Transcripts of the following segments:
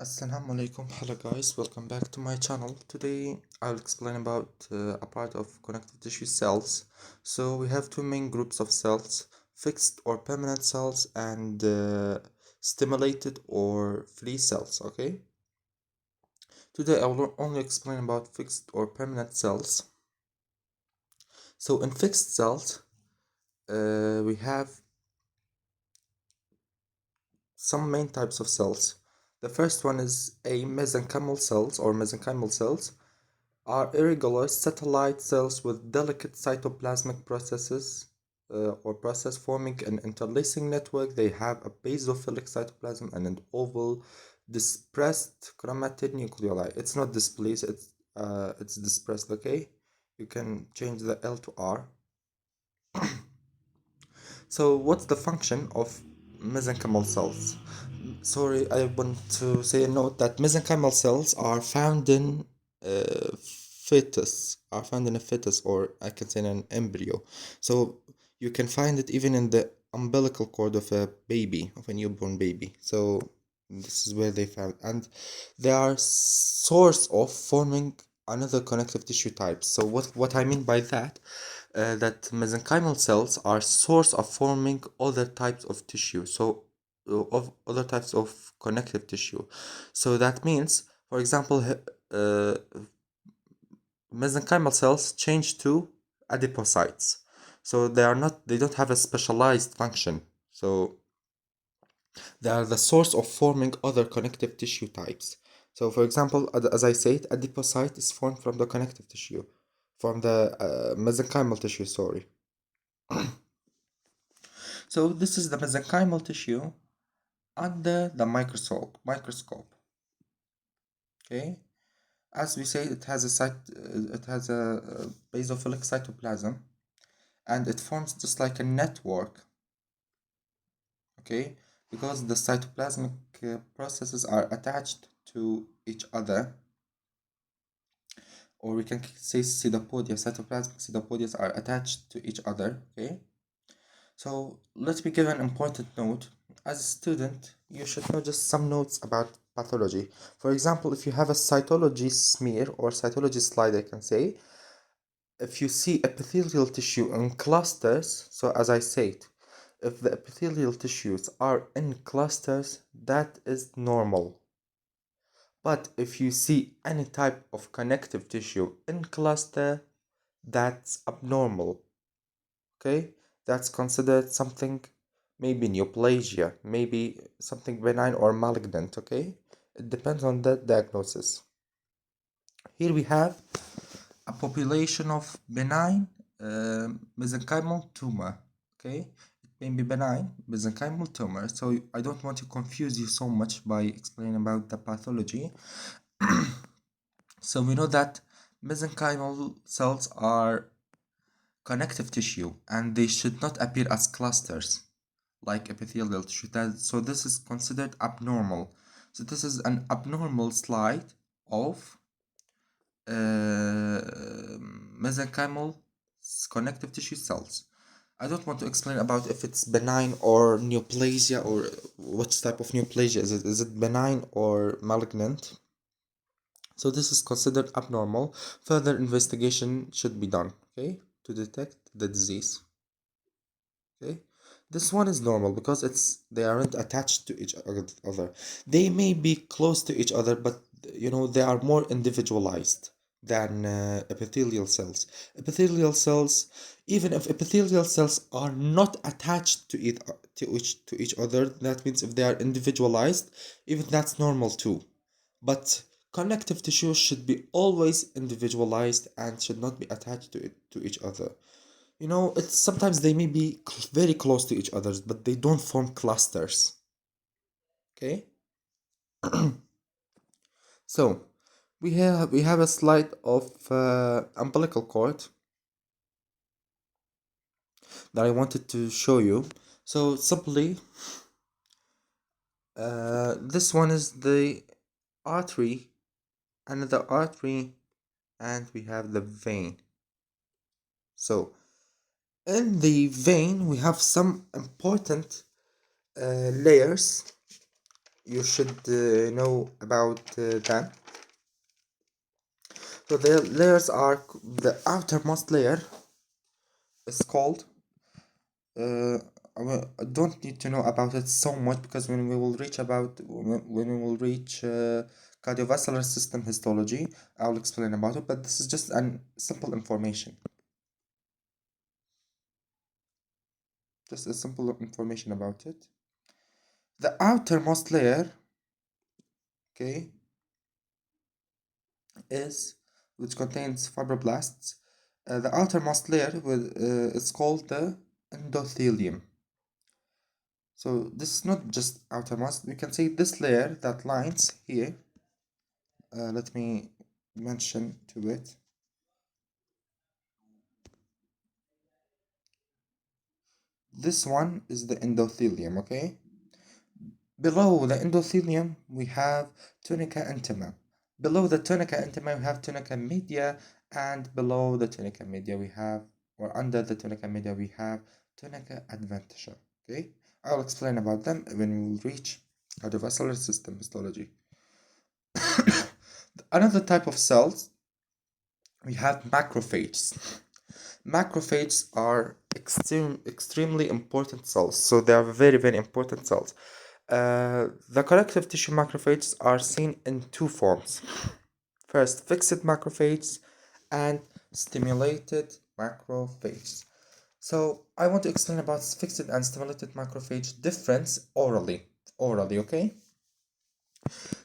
Assalamu alaikum, hello guys, welcome back to my channel. Today I'll explain about a part of connective tissue cells. So we have two main groups of cells, fixed or permanent cells and stimulated or free cells, okay? Today I will only explain about fixed or permanent cells. So in fixed cells, we have some main types of cells. The first one is a mesenchymal cells or mesenchymal cells. Are irregular satellite cells with delicate cytoplasmic processes or process forming an interlacing network. They have a basophilic cytoplasm and an oval dispersed chromatid nucleoli. It's not displaced, it's dispersed, okay? You can change the L to R. So what's the function of mesenchymal cells? Sorry, I want to say a note that mesenchymal cells are found in a fetus, or I can say in an embryo. So you can find it even in the umbilical cord of a baby, of a newborn baby. So this is where they found, and they are source of forming another connective tissue type. So what I mean by that, that mesenchymal cells are source of forming other types of tissue. So of other types of connective tissue. So that means, for example, mesenchymal cells change to adipocytes. So they don't have a specialized function. So they are the source of forming other connective tissue types. So for example, as I said, adipocyte is formed from the connective tissue, from the mesenchymal tissue, sorry. So this is the mesenchymal tissue under the microscope. Okay, as we say, it has a basophilic cytoplasm, and it forms just like a network. Okay, because the cytoplasmic processes are attached to each other, or we can say cytoplasmic pseudopodia are attached to each other. Okay, so let me give an important note. As a student, you should know just some notes about pathology. For example, if you have a cytology smear or cytology slide, I can say, if you see epithelial tissue in clusters, so as I said, if the epithelial tissues are in clusters, that is normal. But if you see any type of connective tissue in cluster, that's abnormal. Okay, that's considered something, maybe neoplasia, maybe something benign or malignant. Okay, it depends on the diagnosis. Here we have a population of benign mesenchymal tumor. Okay, it may be benign mesenchymal tumor, so I don't want to confuse you so much by explaining about the pathology. So we know that mesenchymal cells are connective tissue and they should not appear as clusters like epithelial tissue. So this is considered abnormal. So this is an abnormal slide of mesenchymal connective tissue cells. I don't want to explain about if it's benign or neoplasia, or what type of neoplasia is it. Is it benign or malignant? So this is considered abnormal. Further investigation should be done, okay, to detect the disease. Okay, this one is normal because they aren't attached to each other. They may be close to each other, but they are more individualized than epithelial cells. Epithelial cells, even if epithelial cells are not attached to each other, that means if they are individualized, even that's normal too. But connective tissue should be always individualized and should not be attached to each other. It's sometimes they may be very close to each other, but they don't form clusters. Okay, so we have a slide of umbilical cord that I wanted to show you. So simply, this one is the artery, another artery, and we have the vein. So in the vein, we have some important layers you should know about them. So the layers are, the outermost layer is called, uh, I don't need to know about it so much, because when we will reach when we will reach cardiovascular system histology, I'll explain about it, but this is just an simple information. Just a simple information about it. The outermost layer, okay, is, which contains fibroblasts. The outermost layer is called the endothelium. So this is not just outermost. We can say this layer that lines here. Let me mention to it. This one is the endothelium, okay? Below the endothelium, we have tunica intima. Below the tunica intima, we have tunica media, and below the tunica media, we have, or under the tunica media, we have tunica adventitia. Okay, I'll explain about them when we will reach cardiovascular system histology. Another type of cells, we have macrophages. Macrophages are extremely important cells, so they are very, very important cells. The connective tissue macrophages are seen in two forms. First, fixed macrophages and stimulated macrophages. So I want to explain about fixed and stimulated macrophage difference orally. Orally, okay?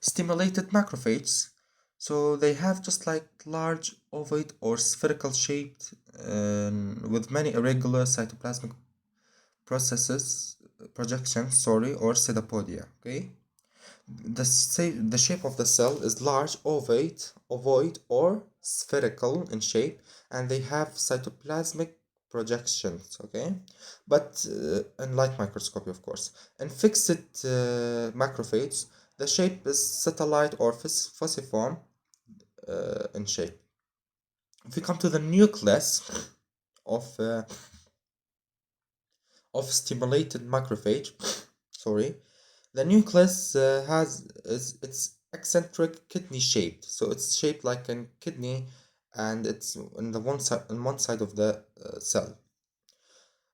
Stimulated macrophages, so they have just like large ovoid or spherical shaped with many irregular cytoplasmic processes, projections, sorry, or pseudopodia, okay? The shape of the cell is large, ovoid, or spherical in shape, and they have cytoplasmic projections, okay? But in light microscopy, of course. In fixed macrophages, the shape is satellite or fusiform in shape. If we come to the nucleus of uh, of stimulated macrophage, sorry, the nucleus it's eccentric kidney shaped, so it's shaped like a kidney, and it's on one side of the cell.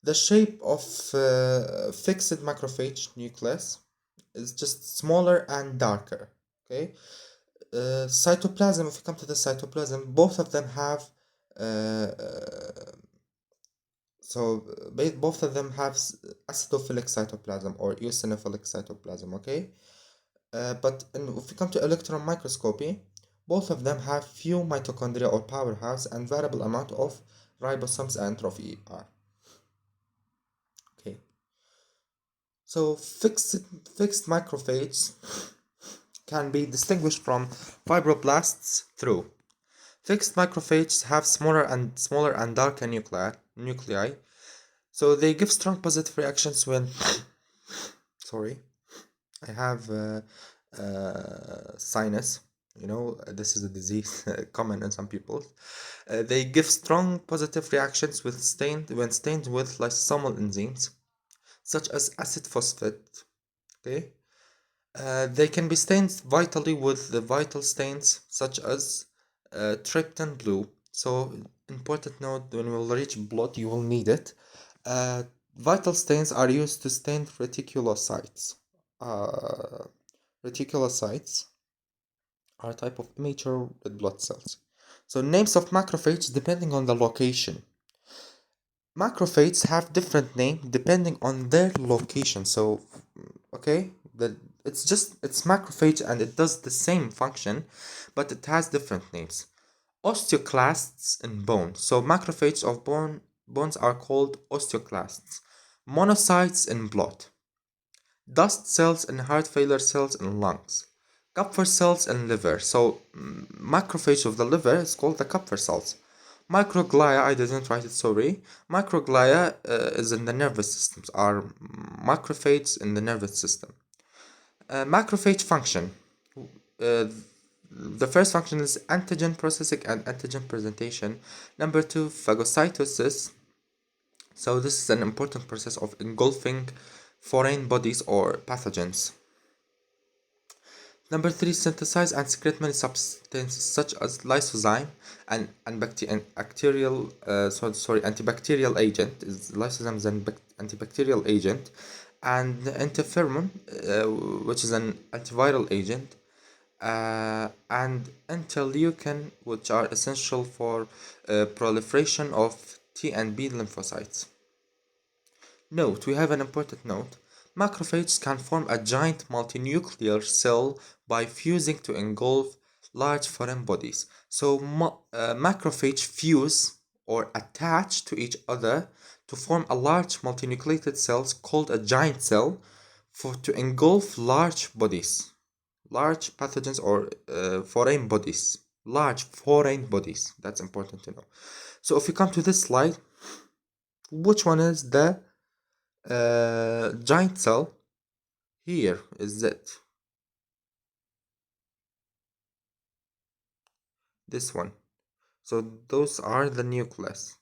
The shape of fixed macrophage nucleus is just smaller and darker. Okay, cytoplasm. If you come to the cytoplasm, both of them have uh, uh, both of them have acidophilic cytoplasm or eosinophilic cytoplasm. Okay. If we come to electron microscopy, both of them have few mitochondria or powerhouse and variable amount of ribosomes and trophy R. Okay, so fixed macrophages can be distinguished from fibroblasts through fixed macrophages have smaller and darker nuclei, so they give strong positive reactions when sorry, I have sinus. You know, this is a disease common in some people. They give strong positive reactions when stained with lysosomal enzymes, such as acid phosphate. Okay, they can be stained vitally with the vital stains, such as tryptin blue. So, important note: when we will reach blood, you will need it. Uh, Vital stains are used to stain reticulocytes. Uh, Reticulocytes are a type of immature red blood cells. So names of macrophages depending on the location. Macrophages have different names depending on their location. So, okay, it's macrophage and it does the same function, but it has different names. Osteoclasts in bone. So macrophages of bones are called osteoclasts. Monocytes in blood. Dust cells and heart failure cells in lungs. Kupffer cells in liver. So macrophage of the liver is called the Kupffer cells. Microglia, I didn't write it, sorry. Microglia is in the nervous systems, are macrophages in the nervous system. Macrophage function. Uh, the first function is antigen processing and antigen presentation. Number two, phagocytosis. So this is an important process of engulfing foreign bodies or pathogens. Number three, synthesize and secrete many substances such as lysozyme and bacterial antibacterial agent is lysozyme is an antibacterial agent, and interferon, which is an antiviral agent, and interleukin, which are essential for proliferation of T and B lymphocytes. Note, we have an important note. Macrophages can form a giant multinuclear cell by fusing to engulf large foreign bodies. So macrophage fuse or attach to each other to form a large multinucleated cell called a giant cell to engulf large bodies, large pathogens or foreign bodies, large foreign bodies. That's important to know. So if you come to this slide, which one is the giant cell? Here is it, this one. So those are the nucleus.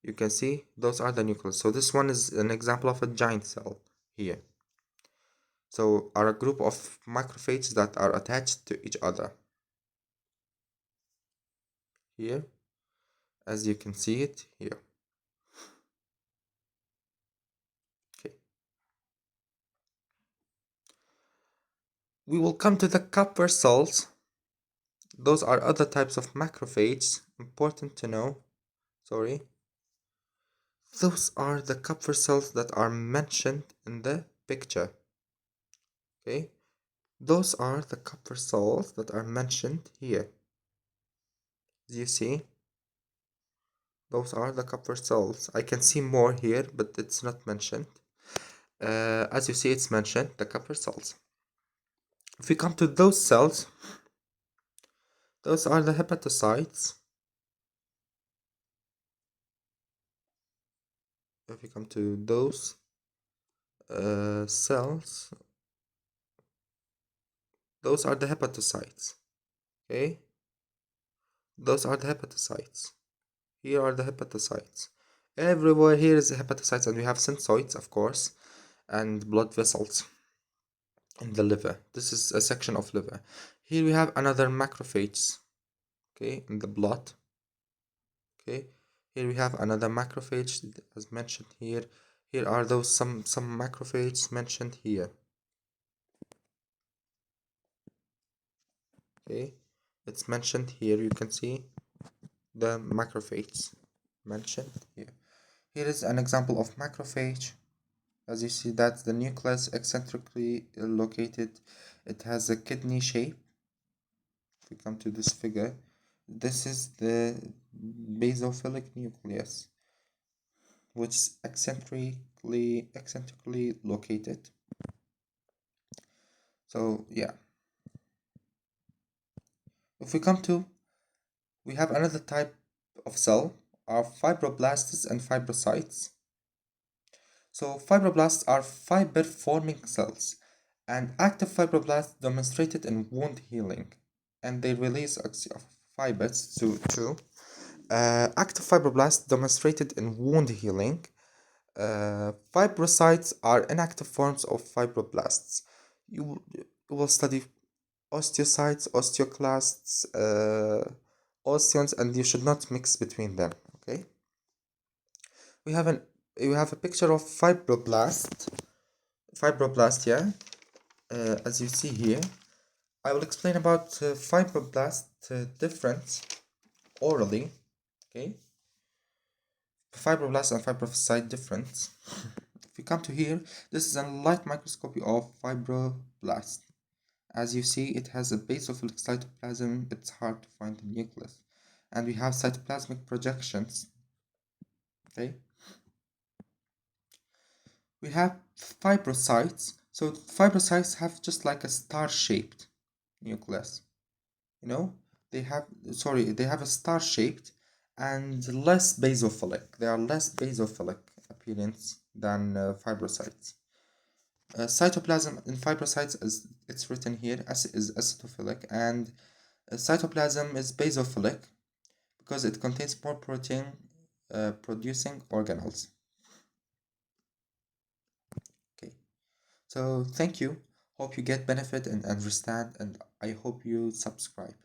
You can see those are the nucleus. So this one is an example of a giant cell here. So are a group of macrophages that are attached to each other. Here, as you can see it here. Okay. We will come to the Kupffer cells. Those are other types of macrophages. Important to know. Sorry. Those are the Kupffer cells that are mentioned in the picture. Okay. Those are the Kupffer cells that are mentioned here. As you see, those are the Kupffer cells. I can see more here, but it's not mentioned. As you see, it's mentioned, the Kupffer cells. If we come to those cells, those are the hepatocytes. If we come to those cells, those are the hepatocytes. Okay, those are the hepatocytes. Here are the hepatocytes. Everywhere here is the hepatocytes, and we have syncytes, of course, and blood vessels in the liver. This is a section of liver. Here we have another macrophages, okay, in the blood. Okay, here we have another macrophage as mentioned here. Here are those some macrophages mentioned here. Okay, it's mentioned here. You can see the macrophages mentioned here. Here is an example of macrophage. As you see, that's the nucleus eccentrically located. It has a kidney shape. If we come to this figure, this is the basophilic nucleus, which is eccentrically located. So yeah, if we come to, we have another type of cell, are fibroblasts and fibrocytes. So fibroblasts are fiber forming cells, and active fibroblasts demonstrated in wound healing, and they release fibers to active fibroblasts demonstrated in wound healing. Fibrocytes are inactive forms of fibroblasts. You will study osteocytes, osteoclasts, osteons, and you should not mix between them. Okay. We have a picture of fibroblast. Yeah. As you see here, I will explain about fibroblast difference orally. Okay. Fibroblast and fibrocyte difference. If you come to here, this is a light microscopy of fibroblast. As you see, it has a basophilic cytoplasm. It's hard to find the nucleus. And we have cytoplasmic projections. Okay. We have fibrocytes. So fibrocytes have just like a star-shaped nucleus. You know, they have a star-shaped and less basophilic. They are less basophilic appearance than fibrocytes. Cytoplasm in fibrocytes, is it's written here, is acidophilic, and cytoplasm is basophilic because it contains more protein producing organelles. Okay, so thank you. Hope you get benefit and understand, and I hope you subscribe.